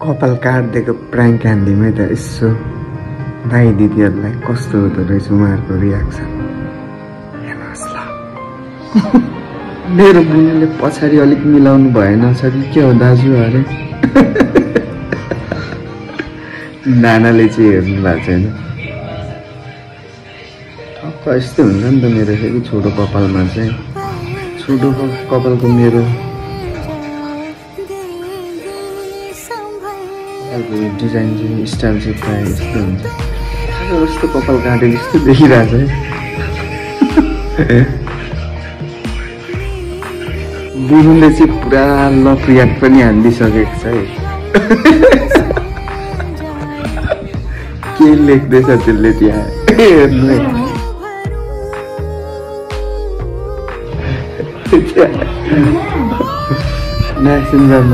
कपाल काट्दिएको प्राङ्क हान्दिमै त यसो दाइ दिदीहरूलाई कस्तो हुँदो रहेछ उहाँहरूको रियाक्सन हेर्नुहोस् ल। मेरो बुढीले पछाडि अलिक मिलाउनु भएन छ कि के हो दाजु अरे। नानाले चाहिँ हेर्नु भएको छैन। ठक्क यस्तो हुन्छ नि त मेरो फेरि छोटो कपालमा चाहिँ छोटो कपालको मेरो डिजाइन चाहिँ स्टाइल चाहिँ प्रायः यस्तो हुन्छ। जस्तो कपाल काटेको जस्तो देखिरहेको छ है। बुढुले चाहिँ पुरा लफ रियाक्ट पनि हानिदिइसकेको छ है। के लेख्दैछ त्यसले त्यहाँ हेर्नु है। म्यासिन गर्न